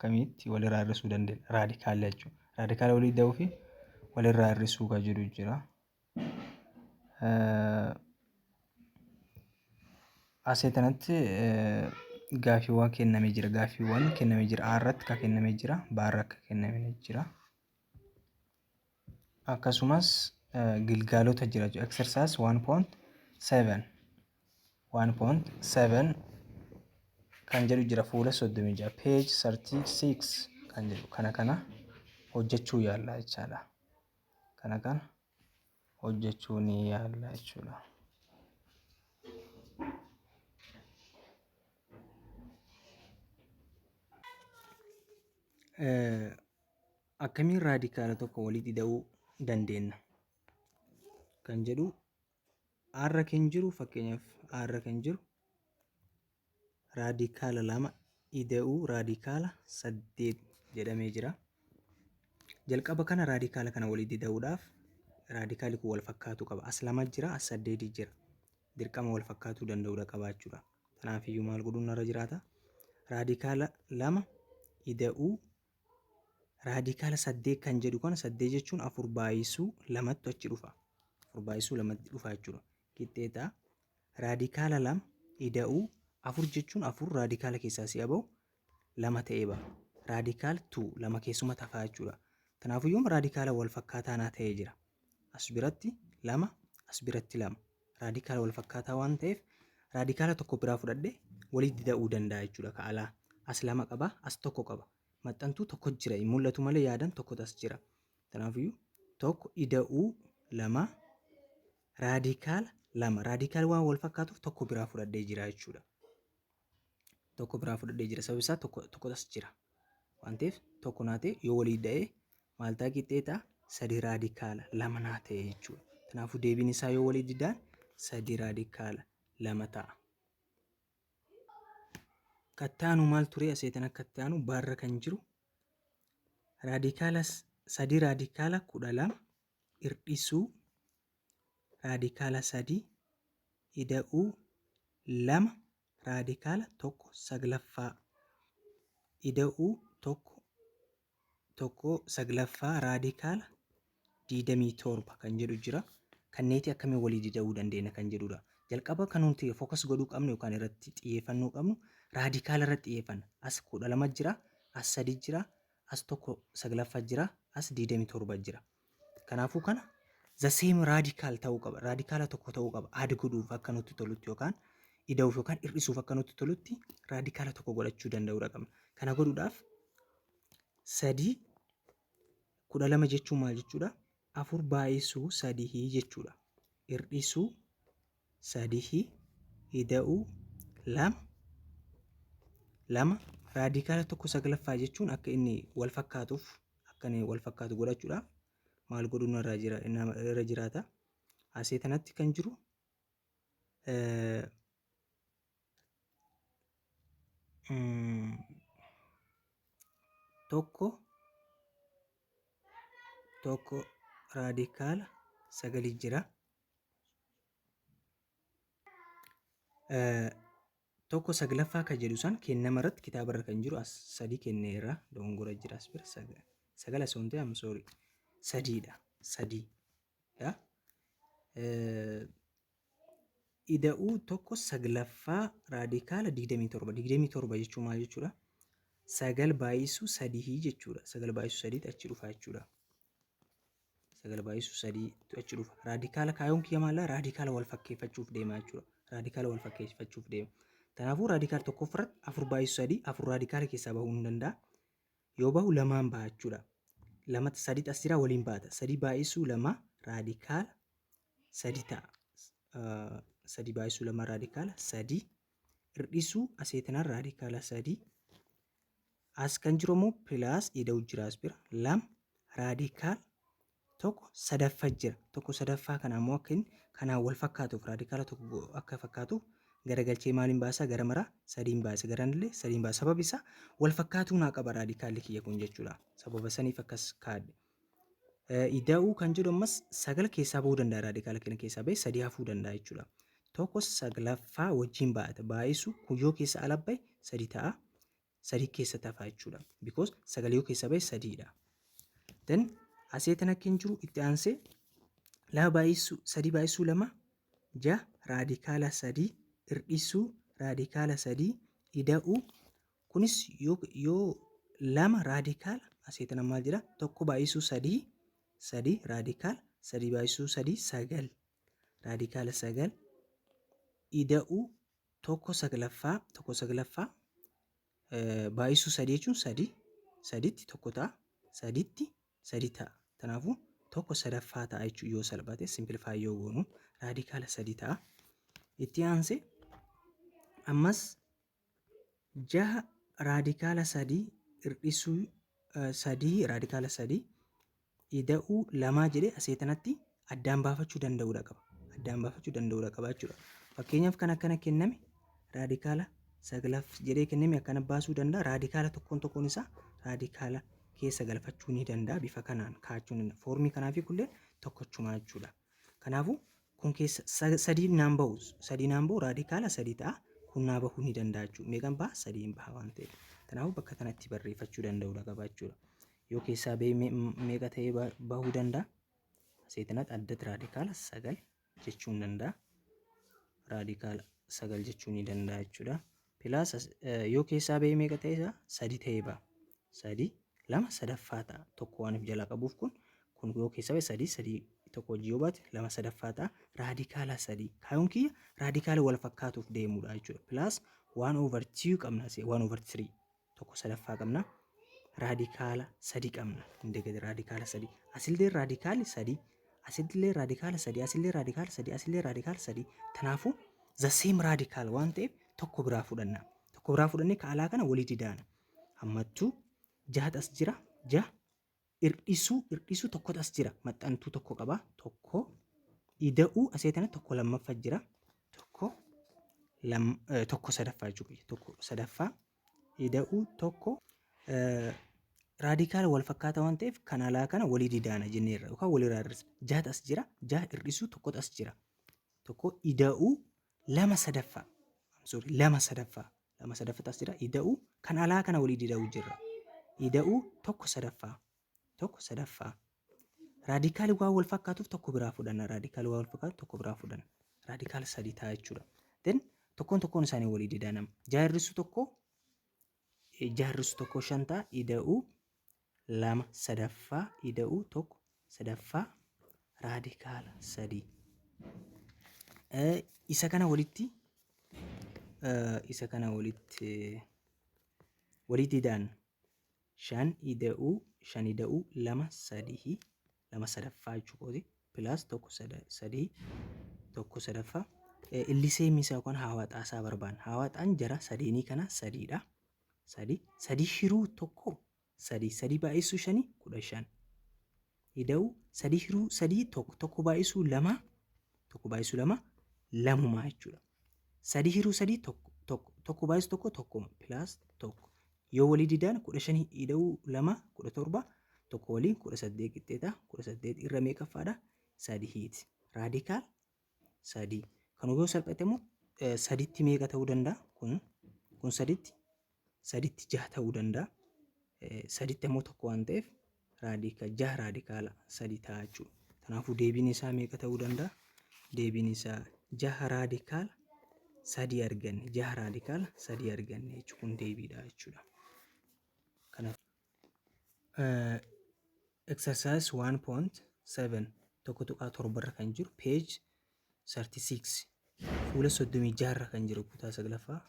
akkamitti walirraa hir'isuu dandeenya? Raadikaala jechuudha. Raadikaala walii da'uu fi walirraa hir'isuu kan jedhu jira. Asii kanatti gaaffiiwwan kennamee jira. Gaaffiiwwan kennamee jira. A irratti kan kennamee jira. B irratti kan kennamee jira. Akkasumas gilgaalota jira. Exercise 1.7 1.7 kan jedhu jira fuula 36 page 36 kan jedhu kana hojjechuu yaalla jechaadha. Kana hojjechuu ni yaalla jechuudha. Akkamiin raadikaala tokko walitti hidhuu dandeenya kan jedhu R kan jiru fakkeenyaaf R kan jiru raadikaala 2 hidhuu raadikaala 8 jedhamee jira. Jalqaba kana raadikaala kana walitti hidhuudhaaf raadikaalli kun wal fakkaatu qaba. As 2 jira, as 8 jira. Dirqama wal fakkaatuu danda'uudha qabaachuudha. Kanaaf iyyuu maal godhuun irra jiraata? Raadikaala 2 hidhuu raadikaala 8 kan jedhu kana 8 jechuun 4 baay'isuu 2tti achi dhufa. 4 baay'isuu 2tti dhufa jechuudha. Qixxeeta raadikaala 2 hidhuu 4 jechuun 4 raadikaala keessaa si'a bahu 2 ta'ee baha. Raadikaala 2 2 keessuma tafaa jechuudha. Kanaafuu yoom raadikaala wal fakkaataa naa ta'ee jira. As biratti 2 as biratti 2 raadikaala wal fakkaataa waan ta'eef raadikaala tokko biraa fudhadhee walitti hidhuu danda'a jechuudha. Ka'alaa as 2 qaba as 1 qaba. Maxxantuu tokko jira mul'atu malee yaadan tokko tas jira. Kanaafuu tokko hidhuu 2 raadikaala 2 raadikaala waan wal fakkaatuuf tokko biraa fudhadhee jira jechuudha. Tokko biraa fudhadhee jira sababni isaa tokko tas jira. Waan ta'eef tokko naa ta'e yoo walii hidhee maal ta'a qixxeeta 3 raadikaala 2 naa ta'e jechuudha. Kanaafuu deebiin isaa yoo walii hidhaan 3 raadikaala 2 ta'a. Kattaanu maal ture aseetan akka kattaanu baarra kan jiru raadikaala 3 raadikaala 12 hir'isuu raadikaala 3 hidhuu 2 raadikaala 1 saglaffaa hidhuu 1 saglaffaa raadikaala 27 kan jedhu jira. Kanneeti akkamiin walii hidhuu dandeenya kan jedhudha. Jalqaba kan nuti fookas godhuu qabnu yookaan irratti xiyyeeffannoo qabnu raadikaala irratti xiyyeeffanna. As 12 jira, as 3 jira, as 1 saglaffaa jira, as 27 jira. Kanaafuu kana the same raadikaal ta'uu qaba. Raadikaala tokko ta'uu qaba. Add godhuuf akka nutti tolutti yookaan hidhuuf yookaan hir'isuuf akka nutti tolutti raadikaala tokko godhachuu danda'uudha qabna. Kana godhuudhaaf 3 12 jechuun maal jechuudha? 4 baay'isuu 3 jechuudha. Hir'isuu 3 hidhuu 2 raadikaala tokko saglaffaa jechuun akka inni wal fakkaatuuf akka inni wal fakkaatu godhachuudhaaf maal godhuun irra jiraata? Asii kanatti kan jiru tokko raadikaala 9 jira. Tokko saglaffaa kan jedhu san kennama irratti kitaaba irra kan jiru as 3 kenneera dongora jira as bira 9 sontee am sorry 3dha 3 ya hidhuu tokko saglaffaa raadikaala 27 jechuun maal jechuudha? 9 baay'isuu 3 jechuudha. 9 baay'isuu 3 achi dhufa jechuudha. 9 baay'isuu 3 achi dhufa. Raadikaala kaayoon kiyya maallaa raadikaala wal fakkeeffachuuf deema jechuudha. Raadikaala wal fakkeeffachuuf deema. Kanaafuu raadikaala tokko ofirratti 4 baay'isuu 3 4 raadikaala keessaa bahuu hin danda'a. Yoo bahu 2 baha jechuudha. 2 3 as jira waliin baata. 3 baay'isuu 2 raadikaala 3 ta'a. 3 baay'isuu 2 raadikaala 3 hir'isuu aseetanaan raadikaala 3 as kan jiru immoo pilaas hidhuu jira as bira 2 raadikaala tokko sadaffaa jira. Tokko sadaffaa kana immoo akka inni kanaan wal fakkaatuuf raadikaala tokko akka fakkaatuuf garagalchee maaliin baasaa gara maraa 3 baasa garanillee 3 baasa. Sababni isaa wal fakkaatuu naa qaba raadikaalli kiyya kun jechuudha. Sababa saniif akkas kaadde. Hidhuu kan jedhu ammas 9 keessaa bahuu danda'a raadikaala kana keessaa bahee 3 hafuu danda'a jechuudha. Tokko saglaffaa wajjin baata. Baay'isu kuyyoo keessa ala bahe 3 ta'a. sadii keessatti hafa jechuudha. Because sagal yoo keessa ba'e sadiidha. Then asii tan akka hin jiru itti aansee sadii baay'isuu lama raadikaala sadii hir'isuu raadikaala sadii ida'uu. Kunis yoo lama raadikaala asii tan maal jira tokko baay'isuu sadii raadikaala sadii baay'isuu sadii sagal raadikaala sagal ida'uu tokko saglaffaa baay'isuu sadii jechuun sadiitti tokko ta'a sadiitti sadii ta'a. Kanaafuu tokko sadaffaa ta'a jechuun yoo salphate simplify yoo goonu raadikaala sadii ta'a. Itti aansee ammas jaha raadikaala sadii hir'isuu sadii raadikaala sadii ida'uu lamaa jedhee asii tanatti addaan baafachuu danda'uudha qaba jechuudha. Fakkeenyaaf kan akkana kenname raadikaala saglaaf jedhee kenname akkana baasuu danda'a. Raadikaala tokkoon isaa raadikaala keessa galfachuu ni danda'a. Bifa kanaan kaa'achuu danda'a. Foormii kanaaf kullee tokkochumaa jechuudha. Kanaafuu kun keessa sadii naan bahu raadikaala sadii ta'a. Kun naa bahuu ni danda'a jechuudha. Meeqan baha? Sadiin baha waan ta'eef. Kanaafuu bakka kanatti barreeffachuu danda'uudha qaba jechuudha. Yoo keessaa bahee meeqa ta'ee bahuu danda'a? Asii tanatti addatti raadikaala sagal jechuun danda'a. Raadikaala sagal jechuun ni danda'a jechuudha. Pilaas yoo keessaa bahee meeqa ta'ee isaa? Sadii ta'ee baha. Sadii lama sadaffaa ta'a. Tokko waan of jalaa qabuuf kun yoo keessaa bahee sadii tokko hojii yoo baate lama sadaffaa ta'a. Raadikaala sadii. Kaayyoon kiyya raadikaala wal fakkaatuuf deemuudha jechuudha. Pilaas 1/2 qabna. 1/3 tokko sadaffaa qabna. Raadikaala sadii qabna. Indegate raadikaala sadii. Asillee raadikaali sadii. Asillee raadikaala sadii. Asillee raadikaala sadii. Asillee raadikaala sadii. Kanaafuu the same raadikaal waan ta'eef tokko biraa fudhanna. Tokko biraa fudhannee kaalaa kana walii didaana. Ammattuu jahat as jira. Hir'isuu tokkotu as jira. Maxxantuu tokko qaba. Tokko ida'uu asii tana tokko lammaffaa jira. Tokko sadaffaa jechuudha. Tokko sadaffaa ida'uu tokko raadikaala wal fakkaataa waan ta'eef kan alaa kana walii didaana jenneerra yookaan walirraa hir'isna. Jahat as jira. Jaha hir'isuu tokkotu as jira. Tokko ida'uu lama sadaffaa. Lama sadaffaa as jira. Ida'uu kan alaa kana walii dida'uu jirra. Ida'uu tokko sadaffaa. Raadikaali waan wal fakkaatuuf tokko biraa fudhanna. Raadikaala sadii ta'a jechuudha. Then tokkoon isaanii walii didaanama. Jaha hir'isuu tokko shan ta'a. Ida'uu lama sadaffaa. Ida'uu tokko sadaffaa. Raadikaala sadii. Isa kana walitti walii didaan shan ida'uu lama sadaffaa jechuudha. Pilaas tokko sadii tokko sadaffaa. Illisee misaa yookaan hawaaxaasaa barbaanna. Hawaaxaan jara sadeenii kana sadiidha. Sadii hiruu tokko sadii baay'isuu shanii 15. Ida'uu sadii hiruu sadii tokko baay'isuu lama lamumaa jechuudha. Sadii hiruu sadii tokko baay'isuu tokkuma pilaas tokko. Yoo walii didaan 15 ida'uu lama 17 tokko waliin 18 qixxeeta. 18 irra meeqaffaadha? Sadiiti. Raadikaal sadii. Kan yoo salphate immoo sadiitti meeqa ta'uu danda'a? Kun sadiitti jaha ta'uu danda'a. Sadiitti immoo tokko waan ta'eef jaha raadikaala sadii ta'a jechuudha. Kanaafuu deebiin isaa meeqa ta'uu danda'a? Deebiin isaa jaha raadikaala sadii arganne. Jaha raadikaala sadii arganne jechuun kun deebiidha jechuudha. Kanaaf exercise 1.7 tokko tuqaa torbarra kan jiru page 36 fuula 36 irra kan jiru kutaa saglaffaa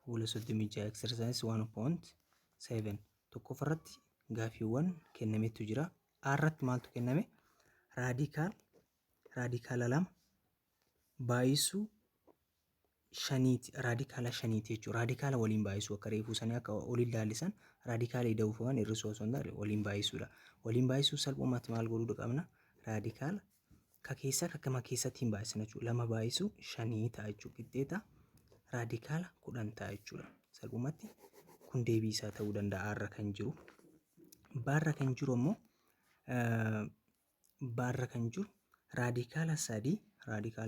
fuula 36 exercise 1.7 tokkoffarratti gaafiiwwan kennametu jira. Irratti maaltu kenname? Raadikaala lama baay'isuu shaniiti. Raadikaala shaniiti jechuudha. Raadikaala waliin baay'isuu akka reefuu sanii akka waliin laallisan raadikaala ida'uuf waan hir'isuu osoo hin taane waliin baay'isuudha. Waliin baay'isuu salphumatti maal godhuu qabna? Raadikaala ka keessaa akkama keessatti hin baay'isna jechuudha. Lama baay'isuu shanii ta'a jechuudha. Qixxeeta raadikaala 10 ta'a jechuudha. Salphumatti kun deebii isaa ta'uu danda'a. Arra kan jiru. Baarra kan jiru immoo raadikaala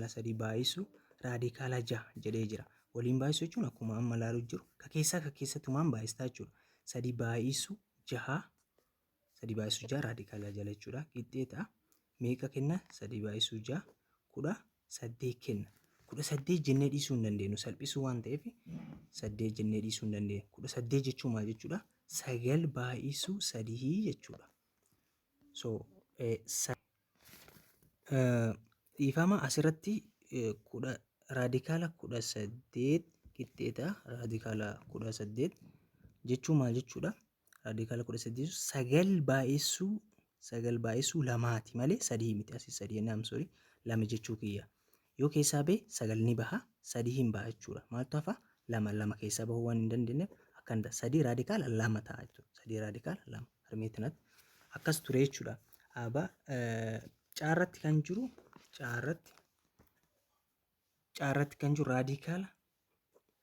sadii baay'isuu raadikaala 6 jedhee jira. Waliin baay'isuu jechuun akkuma amma ilaaluu jiru ka keessattumaan baay'istaa jechuudha. 3 baay'isuu 6 3 baay'isuu 6 raadikaala jala jechuudha. Qixxeeta meeqa kenna? 3 baay'isuu 6 18 kenna. 18 jennee dhiisuu hin dandeenyu salphisuu waan ta'eef 8 jennee dhiisuu hin dandeenyu. 18 jechuun maal jechuudha? 9 baay'isuu 3 jechuudha. So dhiifama asirratti raadikaala 18 qixxeeta raadikaala 18 jechuun maal jechuudha? Raadikaala 18 9 baay'isuu 2 malee 3 miti. Asii 3 jennaan sorry 2 jechuu kiyya. Yoo keessaa ba'e 9 ni baha 3 hin baha jechuudha. Maaltu hafa? 2 keessaa bahuu waan hin dandeenyeef akkana 3 raadikaala 2 ta'a jechuudha. 3 raadikaala 2 harmeetinatti akkas ture jechuudha. Aba caarratti kan jiru raadikaala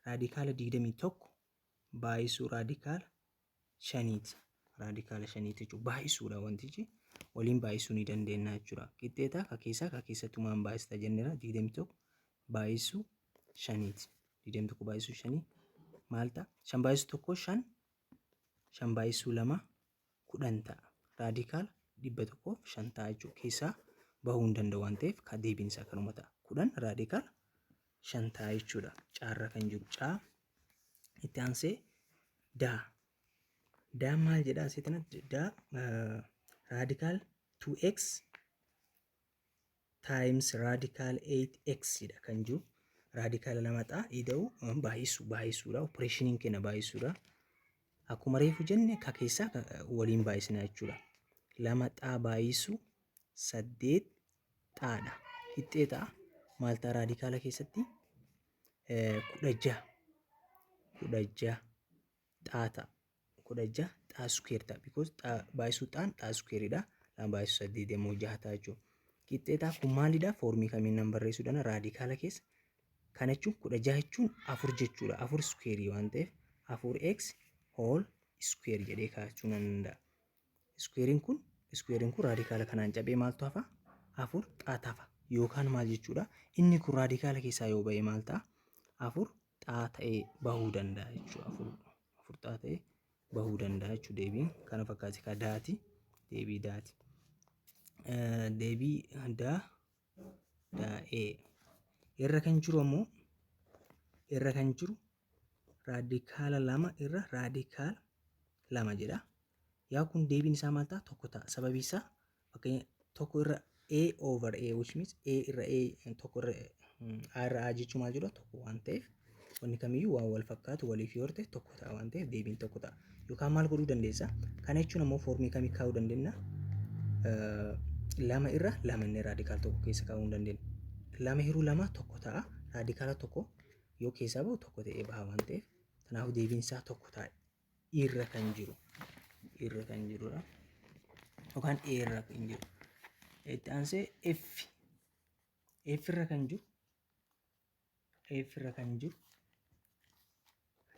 21 baay'isuu raadikaala 5ti. Raadikaala 5ti jechuudha. Baay'isuudha wantichi waliin baay'isuu ni dandeenya jechuudha. Qixxeeta ka keessattumaan baay'ista jenneera 21 baay'isuu 5ti. 21 baay'isuu 5 maal ta'a? 5 baay'isuu 1 5 5 baay'isuu 2 10 ta'a. Raadikaala 105 ta'a jechuudha. Keessaa bahuu hin danda'u waan ta'eef ka deebiin isaa kanuma ta'a. 10 raadikaala 5 ta'a jechuudha. Caarra kan jiru caa itti aansee daa. Daa maal jedhaa asitti? Daa raadikaal 2x times raadikaal 8x dha kan jiru. Raadikaala 2 ta'a ida'u baay'isuudha. Opereeshiniin kenna baay'isuudha. Akkuma reefu jenne ka keessaa waliin baay'isna jechuudha. 2 xaa baay'isuu 8 xaadha. Qixxeeta maal ta'a raadikaala keessatti? 16 xaa ta'a. 16 xaa square ta'a. Because baay'isuu xaan xaa squareidha. 2 baay'isuu 8 immoo 6 ta'a jechuudha. Qixxeetaa kun maalidha? Foormii kamiin nan barreessuudhaan raadikaala keessa. Kana jechuun 16 jechuun 4 jechuudha. 4 square waan ta'eef 4x whole square jedhee kaa'achuu nan danda'a. Squarein kun raadikaala kanaan cabee maaltu hafa? 4 xaata hafa. Yookaan maal jechuudha? Inni kun raadikaala keessaa yoo ba'e maal ta'a? 4 xaa ta'ee bahuu danda'a jechuudha. 4 xaa ta'ee bahuu danda'a jechuudha. Deebiin kana fakkaate ka daati. Deebii daati. Deebii daa'ee. Irra kan jiru ammoo raadikaala 2 irra raadikaala 2 jedha. Yaa kun deebiin isaa maal ta'a? Tokko ta'a. Sababi isaa fakkeenya tokko irra a over a which means a irra a tokko irra a irra a jechuun maal jedhu tokko waan ta'eef wanni kamiyyuu waan wal fakkaatu waliif yoo ta'e tokko ta'a waan ta'eef deebiin tokko ta'a. Yookaan maal godhuu dandeessa? Kana jechuun ammoo foormii kamii kaa'uu dandeenya? 2 irra 2 inni raadikaala tokko keessa kaa'uu hin dandeenya. 2 hiruu 2 tokko ta'a. Raadikaala tokko yoo keessaa bahu tokko ta'ee baha waan ta'eef kanaafuu deebiin isaa tokko ta'a. Irra kan jirudha. Yookaan A irra kan jiru. Itti aansee F irra kan jiru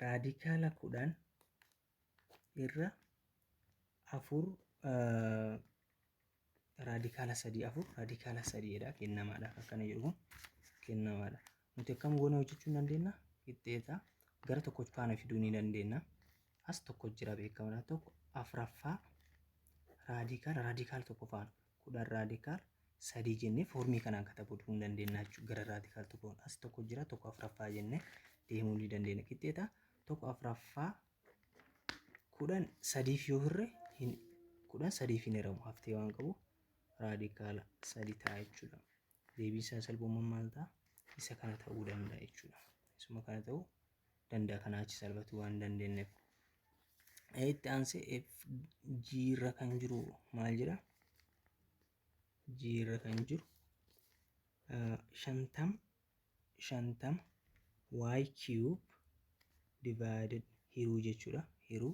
raadikaala 10 irra 4 raadikaala 3dha kennamaadha. Akkana jedhu kun kennamaadha. Nuti akkam goone hojjechuu hin dandeenya? Qixxeeta gara tokko faana fiduu ni dandeenya. As tokko jira beekamaadha. Tokko afuraffaa raadikaala tokko faana 10 raadikaala 3 jennee foormii kanaan katabuu hin dandeenya jechuudha. Gara raadikaala tokko as tokko jira tokko afuraffaa jennee deemuu ni dandeenya. Qixxeeta tokko afuraffaa 10 3f yoo hirre 10 3f hin hiramu haftee waan qabu raadikaala 3 ta'a jechuudha. Deebii isaa salphummaan maal ta'a? Isa kana ta'uu danda'a jechuudha. Isuma kana ta'uu danda'a kanaa achi salphatu waan dandeenyeef. Itti aansee G irra kan jiru maal jedha? G irra kan jiru 50 y cube divided hiruu jechuudha. Hiruu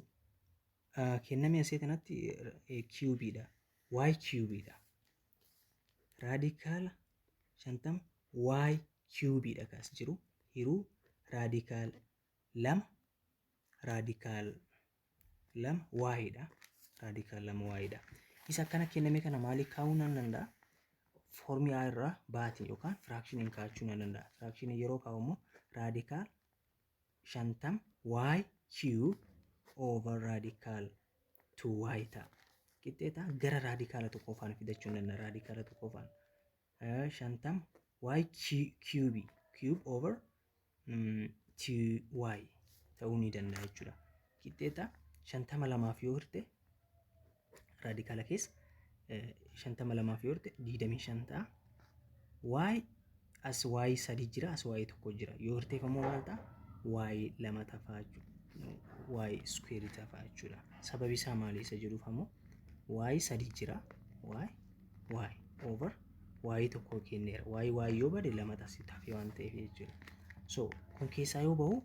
kenname asii kanatti cubeidha. Y cubeidha. Raadikaala 50 y cubeidha kaas jiru. Hiruu raadikaala 2 raadikaala 2 yidha. Raadikaala 2 yidha. Isa akkana kenname kana maaliif kaa'uu nan danda'a? Foormii irraa baatii yookaan firaakshinii kaa'achuu nan danda'a. Firaakshinii yeroo kaa'u immoo raadikaala 50 y cube over raadikaal 2y ta'a. Qixxeetaa gara raadikaala tokkoffaan fidachuu danda'a. Raadikaala tokkoffaan 50 y cube over 2y ta'uu ni danda'a jechuudha. Qixxeetaa 52 yoo hirte raadikaala keessa 52 yoo hirte 25 ta'a. Y as y sadi jira, as y tokko jira. Yoo hirteef ammoo maal ta'a? Y lama ta'a jechuudha. Y square ta'a jechuudha. Sababi isaa maali isa jedhuuf ammoo y sadi jira. Y over y tokko kenneera. Y yoo bade lama ta'a tafe waan ta'eef jechuudha. So kun keessaa yoo bahu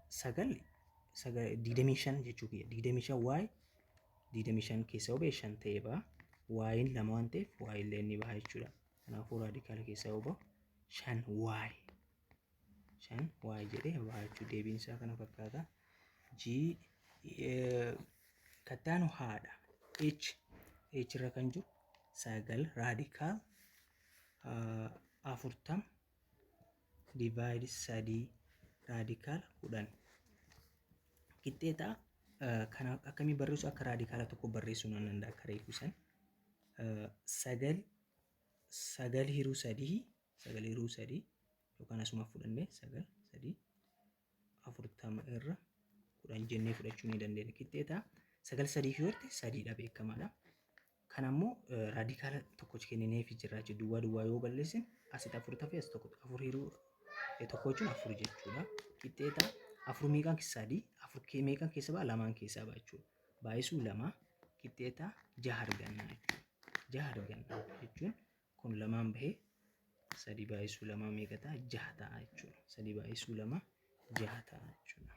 25 jechuu kiyya. 25 y 25 keessa yoo bahe 5 ta'ee baha. Y'in lama waan ta'eef y illee ni baha jechuudha. Kanaafuu raadikaala keessaa yoo bahu 5y jedhee baha jechuudha. Deebiin isaa kana fakkaata. Kattaanu haadha. H irra kan jiru 9 raadikaal 40 divide 3 raadikaal 10. Qixxeetaa kana akkamii barreessu? Akka raadikaala tokko barreessuu nan danda'a. Akka reefu san 9 hiruu 3 yookaan asuma fudhannee 9 3 40 irra 10 jennee fudhachuu ni dandeenya. Qixxeetaa 9 3 yoo hirte 3dha beekamaadha. Kan ammoo raadikaala tokkochi kennineef jira jechuudha. Duwwaa yoo balleessin asitti 4 tafe as tokko 4 hiruu tokko jechuun 4 jechuudha. Qixxeetaa 4 meeqaan keessaa 4 meeqaan keessa ba'a? 2 keessaa ba'a jechuudha. Baay'isuu 2 qixxeetaa 6 arganna jechuudha. 6 arganna jechuun kun 2 bahee 3 baay'isuu 2 meeqa ta'a? 6 ta'a jechuudha. 3 baay'isuu 2 6 ta'a jechuudha.